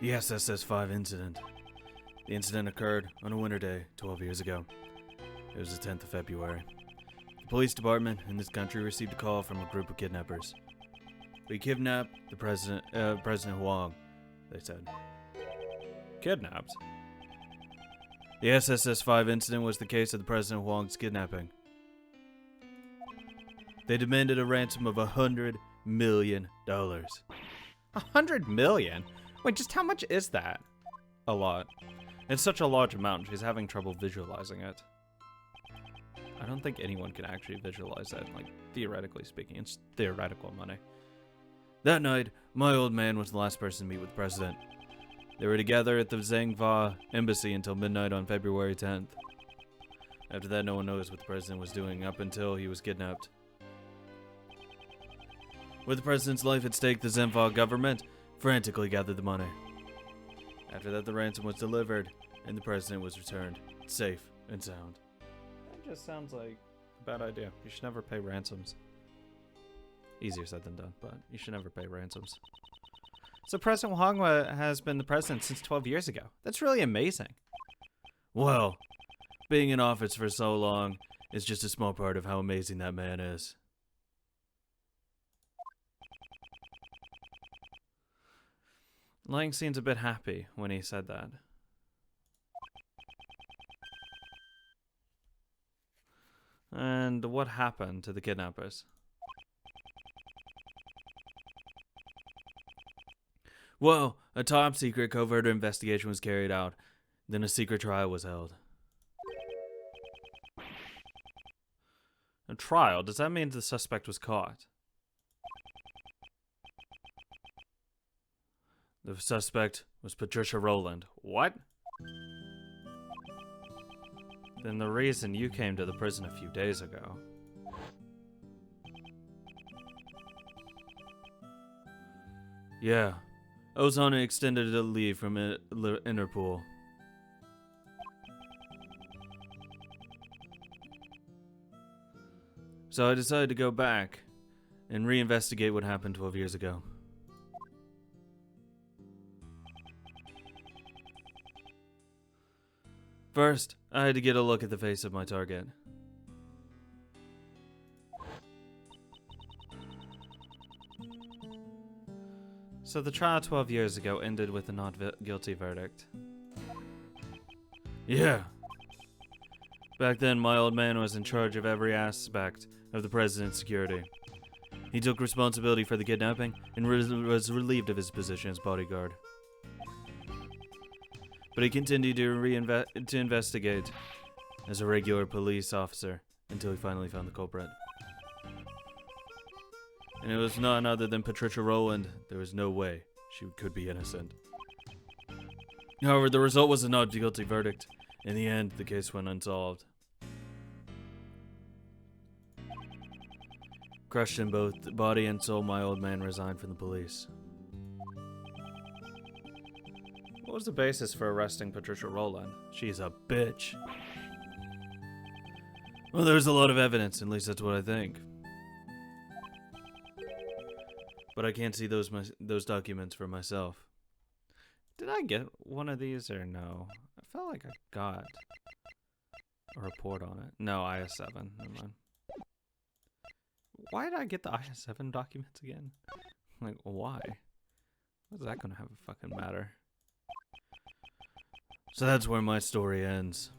The Ss5 Incident. The incident occurred on a winter day 12 years ago. It was the 10th of February. The police department in this country received a call from a group of kidnappers. We kidnapped the President Huang, they said. Kidnapped? The Ss5 incident was the case of the President Huang's kidnapping. They demanded a ransom of $100 million. $100 million? Wait, just how much is that? A lot. It's such a large amount, she's having trouble visualizing it. I don't think anyone can actually visualize that, like, theoretically speaking. It's theoretical money. That night, my old man was the last person to meet with the president. They were together at the Zhengfa embassy until midnight on February 10th. After that, no one knows what the president was doing up until he was kidnapped. With the president's life at stake, the Zhengfa government frantically gathered the money. After that, the ransom was delivered, and the president was returned, safe and sound. That just sounds like a bad idea. You should never pay ransoms. Easier said than done, but you should never pay ransoms. So President Huang has been the president since 12 years ago. That's really amazing. Well, being in office for so long is just a small part of how amazing that man is. Lang seems a bit happy when he said that. And what happened to the kidnappers? Well, a top-secret covert investigation was carried out. Then a secret trial was held. A trial? Does that mean the suspect was caught? The suspect was Patricia Rowland. What? Then the reason you came to the prison a few days ago. Yeah. I was on an extended leave from Interpol. So I decided to go back and reinvestigate what happened 12 years ago. First, I had to get a look at the face of my target. So the trial 12 years ago ended with a not guilty verdict. Yeah. Back then, my old man was in charge of every aspect of the president's security. He took responsibility for the kidnapping and was relieved of his position as bodyguard. But he continued to investigate as a regular police officer until he finally found the culprit. And it was none other than Patricia Rowland. There was no way she could be innocent. However, the result was a not guilty verdict. In the end, the case went unsolved. Crushed in both body and soul, my old man resigned from the police. What was the basis for arresting Patricia Rowland? She's a bitch. Well, there's a lot of evidence, at least that's what I think. But I can't see those documents for myself. Did I get one of these or no? I felt like I got a report on it. No, IS7. Never mind. Why did I get the IS7 documents again? Like, why? What's that gonna have a fucking matter? So that's where my story ends.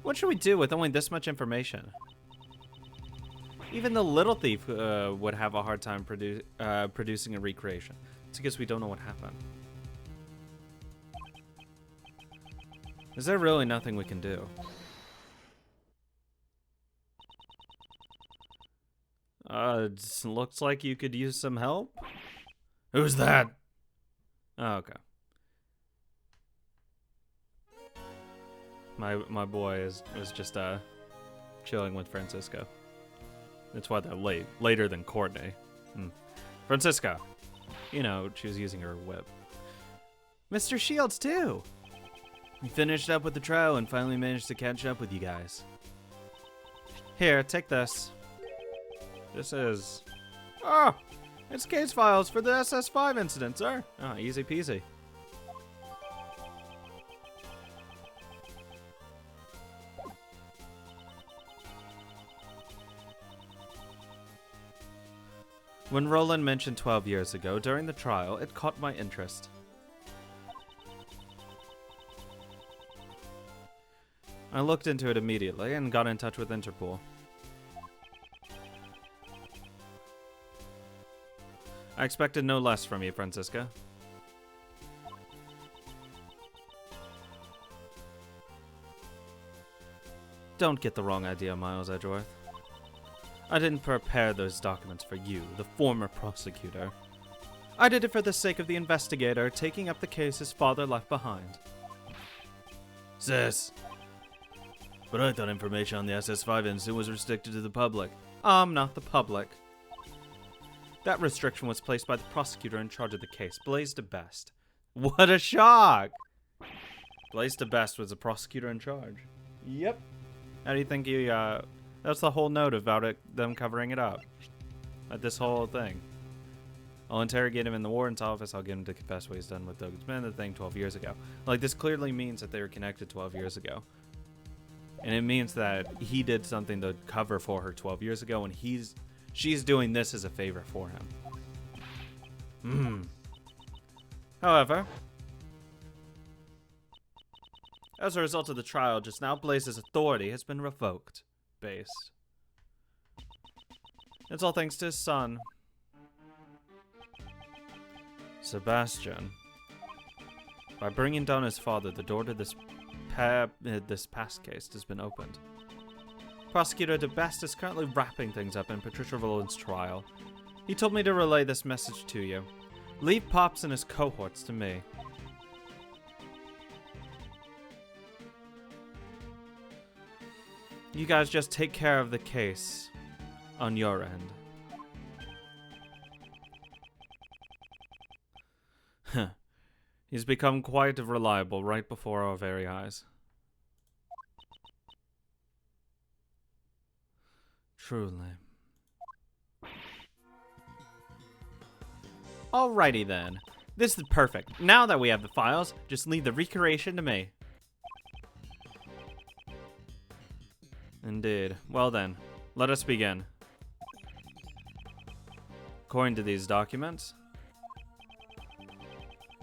What should we do with only this much information? Even the little thief would have a hard time producing a recreation. It's because we don't know what happened. Is there really nothing we can do? It looks like you could use some help. Who's that? Oh, okay. My boy was just chilling with Francisco. That's why they're late. Later than Courtney. Francisco. You know, she was using her whip. Mr. Shields, too. We finished up with the trial and finally managed to catch up with you guys. Here, take this. This is... Oh! It's case files for the Ss5 incident, sir. Ah, easy peasy. When Roland mentioned 12 years ago during the trial, it caught my interest. I looked into it immediately and got in touch with Interpol. I expected no less from you, Francisca. Don't get the wrong idea, Miles Edgeworth. I didn't prepare those documents for you, the former prosecutor. I did it for the sake of the investigator taking up the case his father left behind. Sis. But I thought information on the Ss5 incident was restricted to the public. Not the public. That restriction was placed by the prosecutor in charge of the case, Blaise DeBest. What a shock! Blaise DeBest was the prosecutor in charge. Yep. How do you think he, that's the whole note about it, them covering it up. Like this whole thing. I'll interrogate him in the warden's office, I'll get him to confess what he's done with Doug's men, the thing 12 years ago. Like, this clearly means that they were connected 12 years ago. And it means that he did something to cover for her 12 years ago, and she's doing this as a favor for him. However, as a result of the trial just now, Blaise's authority has been revoked. Base. It's all thanks to his son, Sebastian. By bringing down his father, the door to this past case has been opened. Prosecutor DeBest is currently wrapping things up in Patricia Rowland's trial. He told me to relay this message to you. Leave Pops and his cohorts to me. You guys just take care of the case on your end. Huh. He's become quite reliable right before our very eyes. Truly. Alrighty then. This is perfect. Now that we have the files, just leave the recreation to me. Indeed. Well then, let us begin. According to these documents,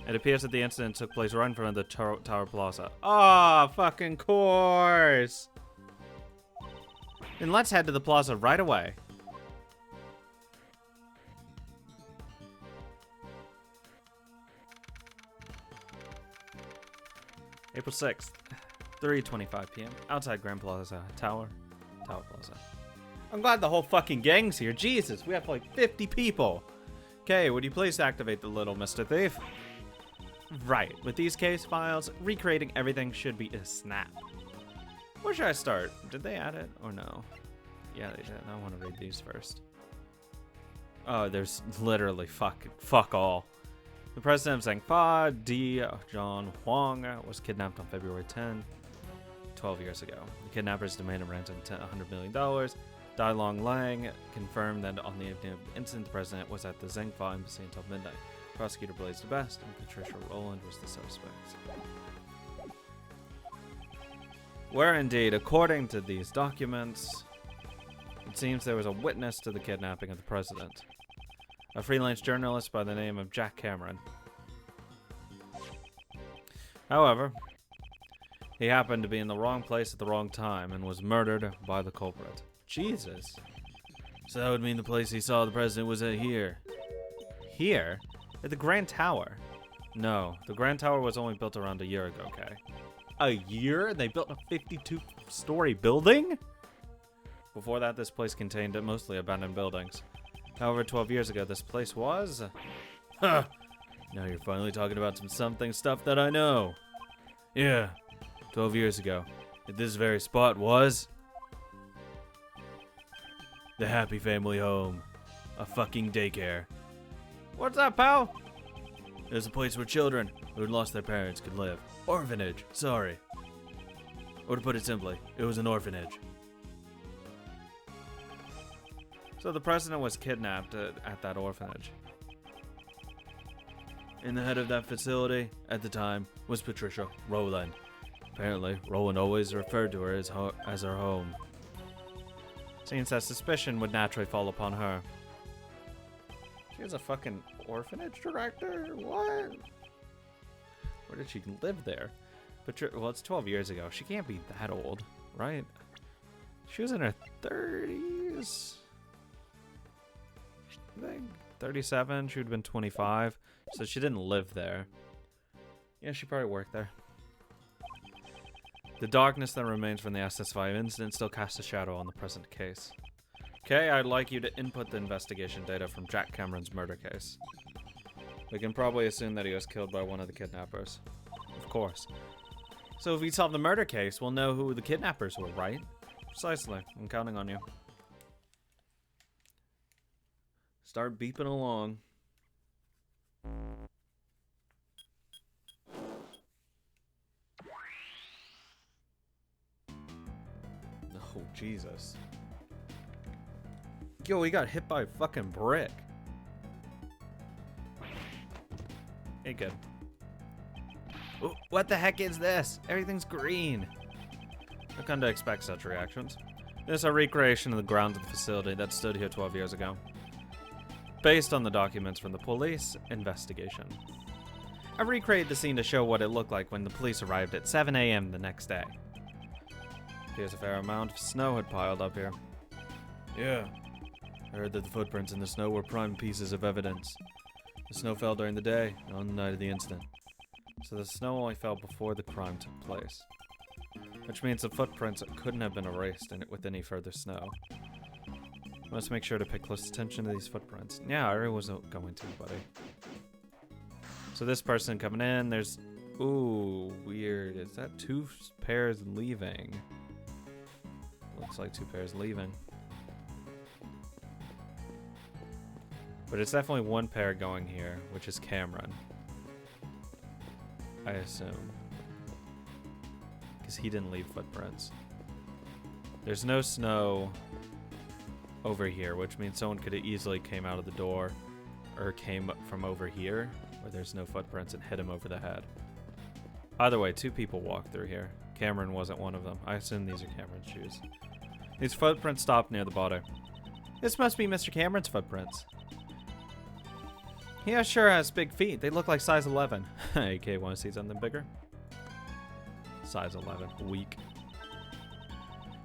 it appears that the incident took place right in front of the Tower Plaza. Ah, fucking course! Then let's head to the plaza right away. April 6th, 3:25 p.m. Outside Grand Plaza, Tower Plaza. I'm glad the whole fucking gang's here. Jesus, we have like 50 people. Okay, would you please activate the little Mr. Thief? Right, with these case files, recreating everything should be a snap. Where should I start? Did they add it or no? Yeah, they did. I want to read these first. Oh, there's literally fuck all. The president of Ss5, D. John Huang, was kidnapped on February 10, 12 years ago. The kidnappers demanded a ransom of $100 million. Dai Long Lang confirmed that on the evening of the incident, the president was at the Ss5 embassy until midnight. Prosecutor Blaise DeBest and Patricia Rowland was the suspects. Where indeed, according to these documents, it seems there was a witness to the kidnapping of the president. A freelance journalist by the name of Jack Cameron. However, he happened to be in the wrong place at the wrong time and was murdered by the culprit. Jesus. So that would mean the place he saw the president was at here. Here? At the Grand Tower? No, the Grand Tower was only built around a year ago, okay? A year? They built a 52-story building? Before that, this place contained mostly abandoned buildings. However, 12 years ago, this place was... Huh! Now you're finally talking about something stuff that I know. Yeah, 12 years ago, at this very spot was... the Happy Family Home. A fucking daycare. What's up, pal? It was a place where children who had lost their parents could live. Orphanage, sorry. Or to put it simply, it was an orphanage. So the president was kidnapped at that orphanage. And the head of that facility at the time was Patricia Rowland. Apparently, Rowland always referred to her as her home. Seems that suspicion would naturally fall upon her. She was a fucking orphanage director? What? Where did she live there? Well, it's 12 years ago. She can't be that old, right? She was in her 30s. I think 37. She would have been 25. So she didn't live there. Yeah, she probably worked there. The darkness that remains from the Ss5 incident still casts a shadow on the present case. Okay, I'd like you to input the investigation data from Jack Cameron's murder case. We can probably assume that he was killed by one of the kidnappers. Of course. So if we solve the murder case, we'll know who the kidnappers were, right? Precisely. I'm counting on you. Start beeping along. Oh, Jesus. Yo, he got hit by a fucking brick. Hey, good. Ooh, what the heck is this? Everything's green. I've come to expect such reactions. This is a recreation of the grounds of the facility that stood here 12 years ago, based on the documents from the police investigation. I recreated the scene to show what it looked like when the police arrived at 7 a.m. the next day. Here's a fair amount of snow had piled up here. Yeah. I heard that the footprints in the snow were prime pieces of evidence. The snow fell during the day, on the night of the incident. So the snow only fell before the crime took place. Which means the footprints couldn't have been erased with any further snow. Must make sure to pay close attention to these footprints. Yeah, I was going to, buddy. So this person coming in, there's... Ooh, weird. Is that 2 pairs leaving? Looks like 2 pairs leaving. But it's definitely 1 pair going here, which is Cameron. I assume. Because he didn't leave footprints. There's no snow over here, which means someone could have easily came out of the door or came from over here where there's no footprints and hit him over the head. Either way, 2 people walked through here. Cameron wasn't one of them. I assume these are Cameron's shoes. These footprints stopped near the body. This must be Mr. Cameron's footprints. He sure has big feet. They look like size 11. AK, want to see something bigger? Size 11. Weak.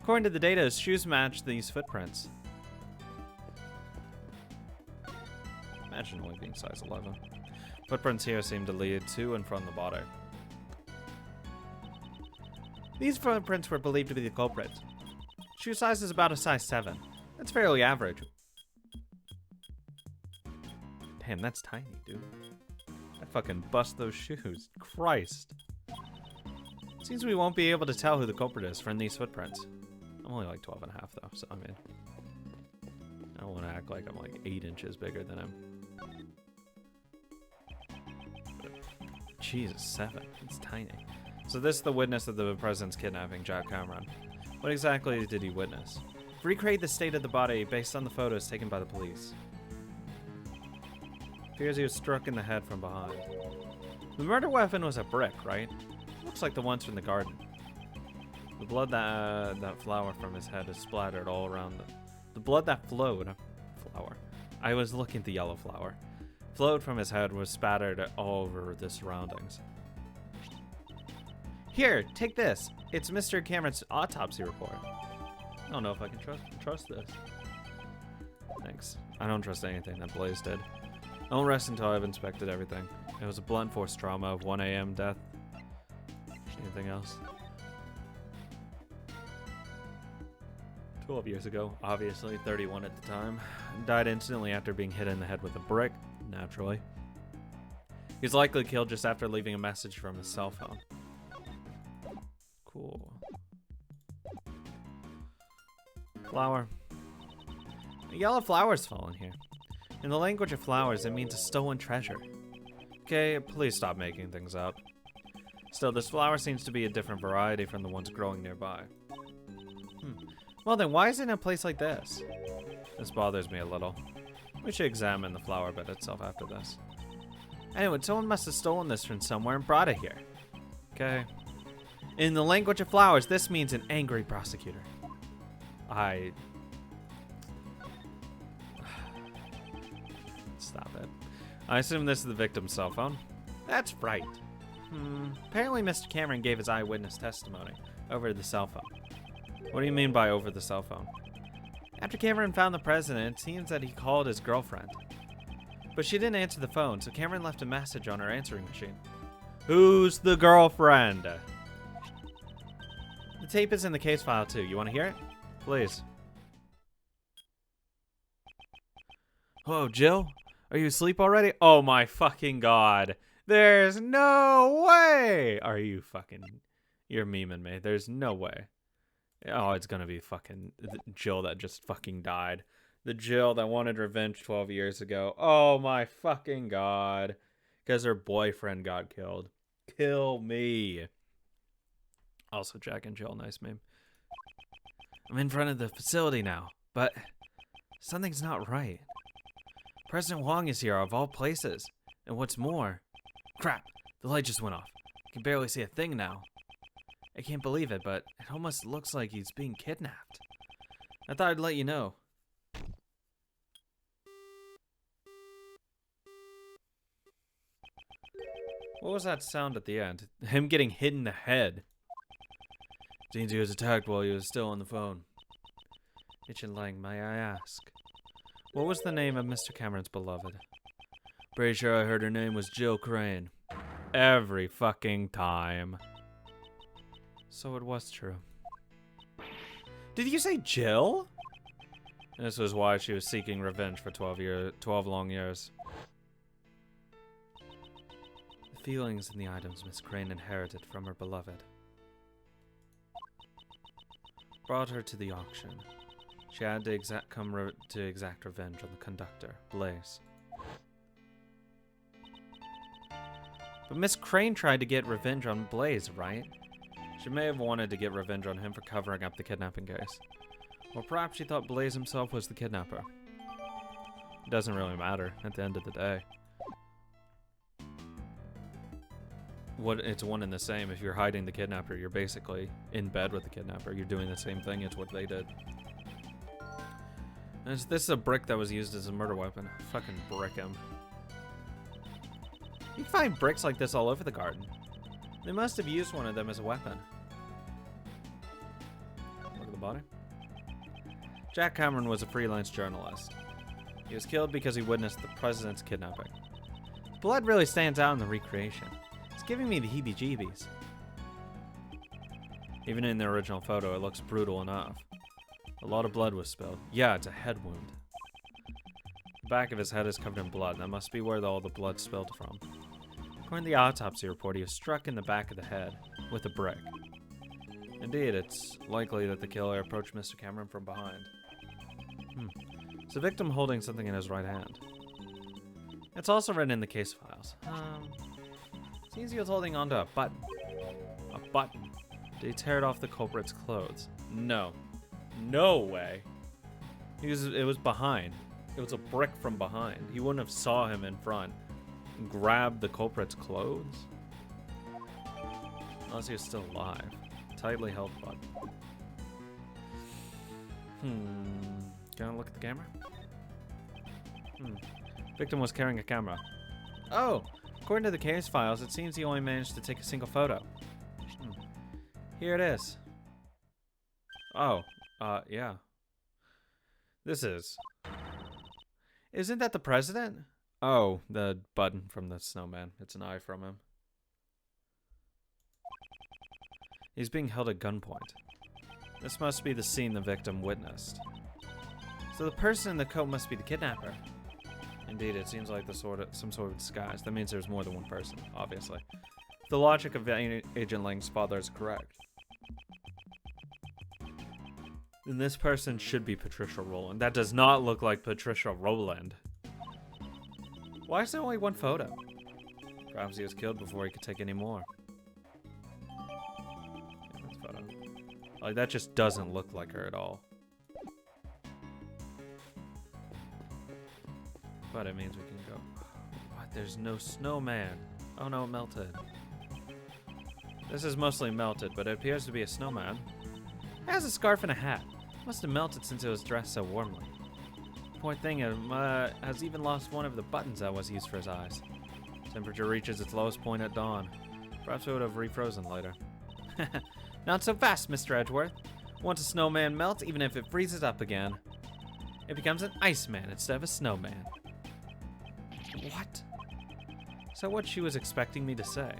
According to the data, his shoes match these footprints. Imagine only being size 11. Footprints here seem to lead to and from the body. These footprints were believed to be the culprits. Shoe size is about a size 7. That's fairly average. Damn, that's tiny, dude. I fucking bust those shoes. Christ. Seems we won't be able to tell who the culprit is from these footprints. I'm only like 12 and a half though, so I mean, I don't want to act like I'm like 8 inches bigger than him. Jesus, 7. It's tiny. So this is the witness of the president's kidnapping, Jack Cameron. What exactly did he witness? Recreate the state of the body based on the photos taken by the police. Appears he was struck in the head from behind. The murder weapon was a brick, right? Looks like the ones from the garden. The blood that flower from his head is splattered all around the blood that flowed. Flower. I was looking at the yellow flower. Flowed from his head was spattered all over the surroundings. Here, take this. It's Mr. Cameron's autopsy report. I don't know if I can trust this. Thanks. I don't trust anything that Blaze did. I won't rest until I've inspected everything. It was a blunt force trauma of 1 a.m. death. Anything else? 12 years ago, obviously, 31 at the time. Died instantly after being hit in the head with a brick, naturally. He was likely killed just after leaving a message from his cell phone. Cool. Flower. A yellow flower's fallen here. In the language of flowers, it means a stolen treasure. Okay, please stop making things up. Still, this flower seems to be a different variety from the ones growing nearby. Well then, why is it in a place like this? This bothers me a little. We should examine the flower bed itself after this. Anyway, someone must have stolen this from somewhere and brought it here. Okay. In the language of flowers, this means an angry prosecutor. Stop it. I assume this is the victim's cell phone. That's right. Apparently Mr. Cameron gave his eyewitness testimony over the cell phone. What do you mean by over the cell phone? After Cameron found the president, it seems that he called his girlfriend. But she didn't answer the phone, so Cameron left a message on her answering machine. Who's the girlfriend? The tape is in the case file too. You want to hear it? Please. Whoa, Jill? Are you asleep already? Oh my fucking god. There's no way! Are you fucking... You're memeing me. There's no way. Oh, it's gonna be fucking Jill that just fucking died. The Jill that wanted revenge 12 years ago. Oh my fucking god. Because her boyfriend got killed. Kill me. Also, Jack and Jill, nice meme. I'm in front of the facility now, but something's not right. President Wong is here, of all places. And what's more... Crap, the light just went off. I can barely see a thing now. I can't believe it, but it almost looks like he's being kidnapped. I thought I'd let you know. What was that sound at the end? Him getting hit in the head. Seems he was attacked while he was still on the phone. Itchin Lang, may I ask? What was the name of Mr. Cameron's beloved? Pretty sure I heard her name was Jill Crane. Every fucking time. So it was true. Did you say Jill? This was why she was seeking revenge for 12 long years. The feelings and the items Miss Crane inherited from her beloved brought her to the auction. She had to exact revenge on the conductor, Blaze. But Miss Crane tried to get revenge on Blaze, right? She may have wanted to get revenge on him for covering up the kidnapping case. Or perhaps she thought Blaze himself was the kidnapper. It doesn't really matter at the end of the day. It's one and the same. If you're hiding the kidnapper, you're basically in bed with the kidnapper. You're doing the same thing. It's what they did. And this is a brick that was used as a murder weapon. Fucking brick him. You can find bricks like this all over the garden. They must have used one of them as a weapon. Look at the body. Jack Cameron was a freelance journalist. He was killed because he witnessed the president's kidnapping. The blood really stands out in the recreation. It's giving me the heebie-jeebies. Even in the original photo, it looks brutal enough. A lot of blood was spilled. Yeah, it's a head wound. The back of his head is covered in blood. That must be where all the blood spilled from. According to the autopsy report, he was struck in the back of the head with a brick. Indeed, it's likely that the killer approached Mr. Cameron from behind. It's the victim holding something in his right hand. It's also written in the case files. Seems he was holding onto a button. A button. Did he tear it off the culprit's clothes? No. No way. It was behind. It was a brick from behind. He wouldn't have saw him in front and grabbed the culprit's clothes. Unless he was still alive. Tightly held button. Gonna look at the camera? Victim was carrying a camera. Oh! According to the case files, it seems he only managed to take a single photo. Here it is. Oh, yeah. This is... Isn't that the president? Oh, the button from the snowman. It's an eye from him. He's being held at gunpoint. This must be the scene the victim witnessed. So the person in the coat must be the kidnapper. Indeed, it seems like some sort of disguise. That means there's more than one person, obviously. The logic of Agent Lang's father is correct. Then this person should be Patricia Rowland. That does not look like Patricia Rowland. Why is there only one photo? Perhaps he was killed before he could take any more. Yeah, that's photo. Like, that just doesn't look like her at all. But it means we can go. What? There's no snowman. Oh no, it melted. This is mostly melted, but it appears to be a snowman. It has a scarf and a hat. Must have melted since it was dressed so warmly. Poor thing has even lost one of the buttons that was used for his eyes. Temperature reaches its lowest point at dawn. Perhaps it would have refrozen later. Not so fast, Mr. Edgeworth. Once a snowman melts, even if it freezes up again, it becomes an iceman instead of a snowman. What? Is that what she was expecting me to say?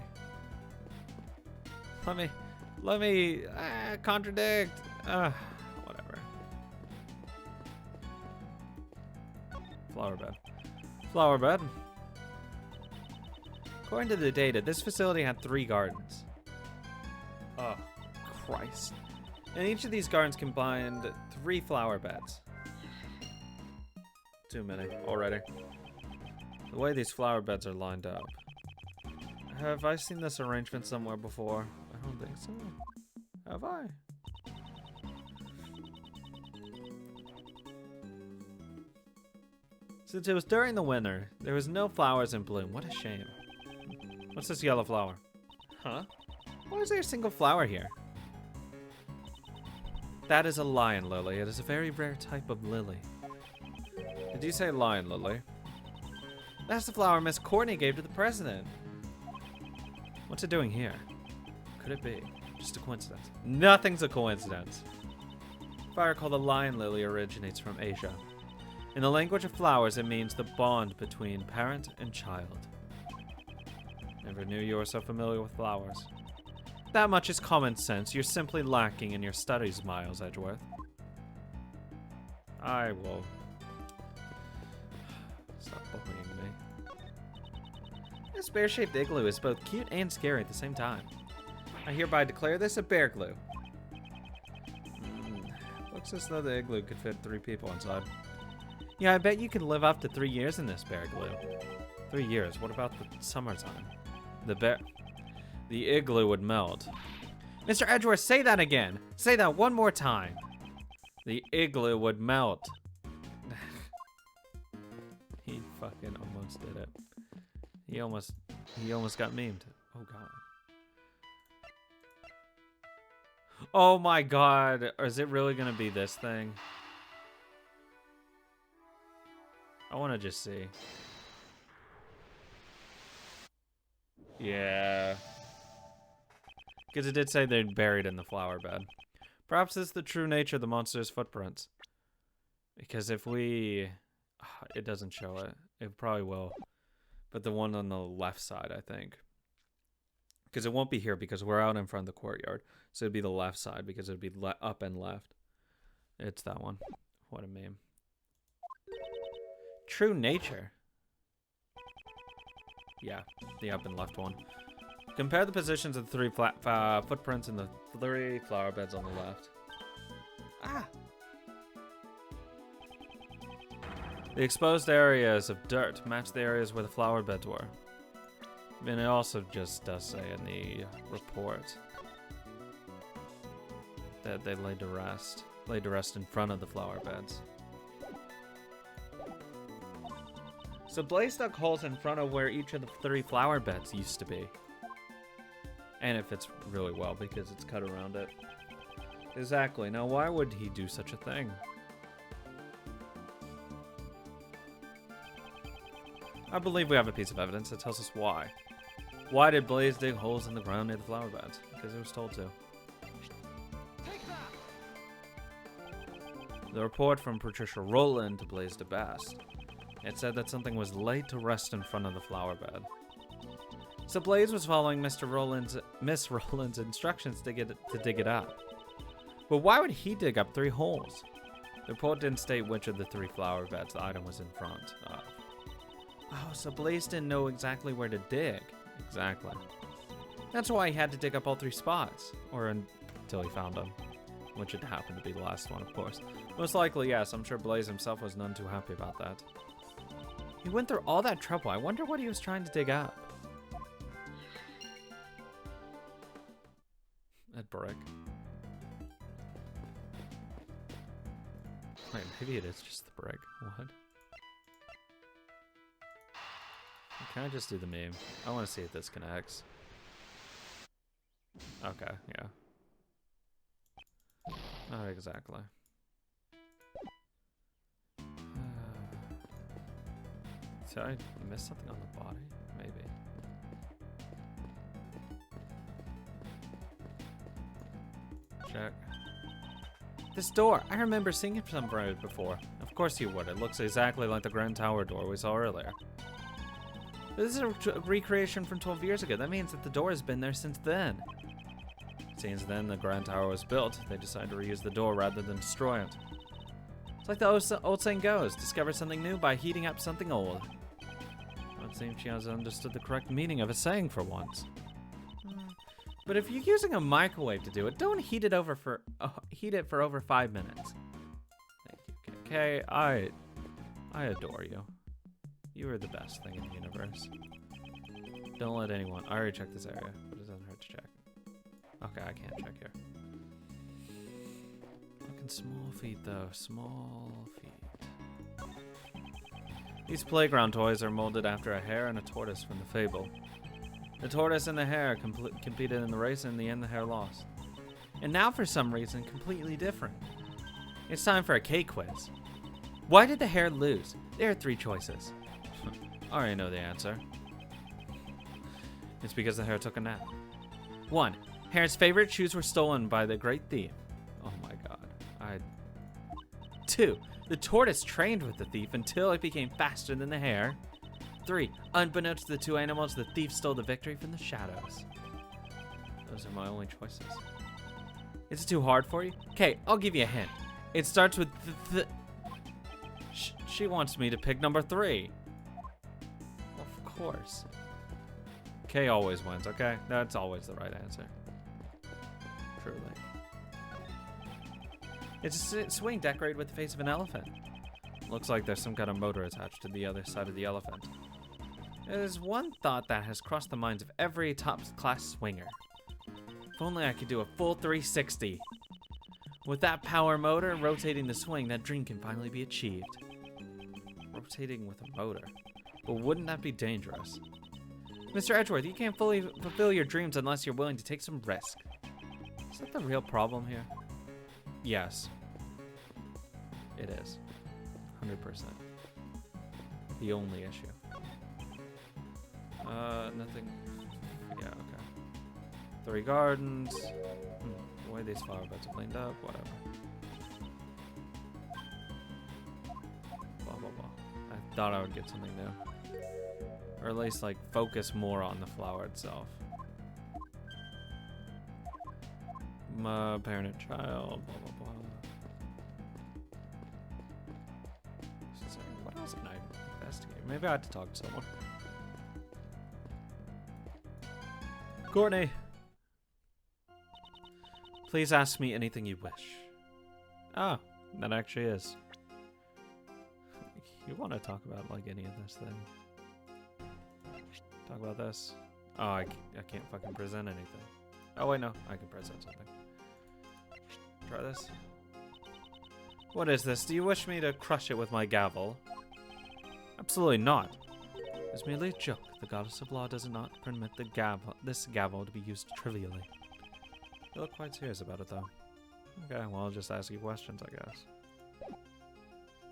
Let me contradict. Whatever. Flower bed. According to the data, this facility had 3 gardens. Oh, Christ. And each of these gardens combined 3 flower beds. Too many already. The way these flower beds are lined up. Have I seen this arrangement somewhere before? I don't think so. Have I? Since it was during the winter, there was no flowers in bloom. What a shame. What's this yellow flower? Huh? Why is there a single flower here? That is a lion lily. It is a very rare type of lily. Did you say lion lily? That's the flower Miss Courtney gave to the president. What's it doing here? Could it be? Just a coincidence. Nothing's a coincidence. If I recall, the lion lily originates from Asia. In the language of flowers, it means the bond between parent and child. Never knew you were so familiar with flowers. That much is common sense. You're simply lacking in your studies, Miles Edgeworth. I will. Stop bullying me. This bear-shaped igloo is both cute and scary at the same time. I hereby declare this a bear glue. Looks as though the igloo could fit 3 people inside. Yeah, I bet you could live up to 3 years in this bear glue. 3 years? What about the summertime? The igloo would melt. Mr. Edgeworth, say that again. Say that one more time. The igloo would melt. He fucking almost did it. He almost got memed. Oh god. Oh my god. Or is it really gonna be this thing? I wanna just see. Yeah. Because it did say they'd buried in the flower bed. Perhaps it's the true nature of the monster's footprints. Because if we... It doesn't show it. It probably will. But the one on the left side, I think. Because it won't be here because we're out in front of the courtyard. So it'd be the left side because it'd be up and left. It's that one. What a meme. True nature. Yeah, the up and left one. Compare the positions of the 3 footprints in the 3 flower beds on the left. Ah! The exposed areas of dirt match the areas where the flower beds were. And it also just does say in the report that they laid to rest in front of the flower beds. So Blaze dug holes in front of where each of the 3 flower beds used to be. And it fits really well because it's cut around it. Exactly. Now why would he do such a thing? I believe we have a piece of evidence that tells us why. Why did Blaze dig holes in the ground near the flower beds? Because he was told to. The report from Patricia Rowland to Blaze DeBast. It said that something was laid to rest in front of the flower bed. So Blaze was following Miss Rowland's instructions to dig it up. But why would he dig up 3 holes? The report didn't state which of the 3 flower beds the item was in front of. Oh, so Blaze didn't know exactly where to dig. Exactly. That's why he had to dig up all 3 spots. Or until he found them. Which it happened to be the last one, of course. Most likely, yes. I'm sure Blaze himself was none too happy about that. He went through all that trouble. I wonder what he was trying to dig up. That brick. Wait, maybe it is just the brick. What? Can I just do the meme? I want to see if this connects. Okay, yeah. Not exactly. Did I miss something on the body? Maybe. Check. This door! I remember seeing it somewhere before. Of course you would. It looks exactly like the Grand Tower door we saw earlier. But this is a recreation from 12 years ago. That means that the door has been there since then. Since then the Grand Tower was built, they decided to reuse the door rather than destroy it. It's like the old saying goes, discover something new by heating up something old. Well, it seems she hasn't understood the correct meaning of a saying for once. But if you're using a microwave to do it, don't heat it for over 5 minutes. Thank you, KK. I adore you. You are the best thing in the universe. Don't let anyone. I already checked this area, but it doesn't hurt to check. Okay, I can't check here. Fucking small feet, though. Small feet. These playground toys are molded after a hare and a tortoise from the fable. The tortoise and the hare competed in the race, and in the end, the hare lost. And now, for some reason, completely different. It's time for a K quiz. Why did the hare lose? There are 3 choices. I already know the answer. It's because the hare took a nap. 1. Hare's favorite shoes were stolen by the great thief. Oh my god. 2. The tortoise trained with the thief until it became faster than the hare. 3. Unbeknownst to the 2 animals, the thief stole the victory from the shadows. Those are my only choices. Is it too hard for you? Okay, I'll give you a hint. It starts with she wants me to pick number 3. Of course. K always wins, okay? That's always the right answer. Truly. It's a swing decorated with the face of an elephant. Looks like there's some kind of motor attached to the other side of the elephant. There's one thought that has crossed the minds of every top-class swinger. If only I could do a full 360. With that power motor rotating the swing, that dream can finally be achieved. Rotating with a motor. But wouldn't that be dangerous? Mr. Edgeworth, you can't fully fulfill your dreams unless you're willing to take some risk. Is that the real problem here? Yes. It is. 100%. The only issue. Nothing. Yeah, okay. 3 gardens. The way these flower beds are cleaned up, whatever. Blah, blah, blah. I thought I would get something new. Or at least, like, focus more on the flower itself. My parent and child, blah, blah, blah. So, what else can I investigate? Maybe I had to talk to someone. Courtney! Please ask me anything you wish. Ah, that actually is. You want to talk about, like, any of this thing? Talk about this? Oh, I can't fucking present anything. Oh, wait, no. I can present something. Try this. What is this? Do you wish me to crush it with my gavel? Absolutely not. It's merely a joke. The goddess of law does not permit this gavel to be used trivially. You look quite serious about it, though. Okay, well, I'll just ask you questions, I guess.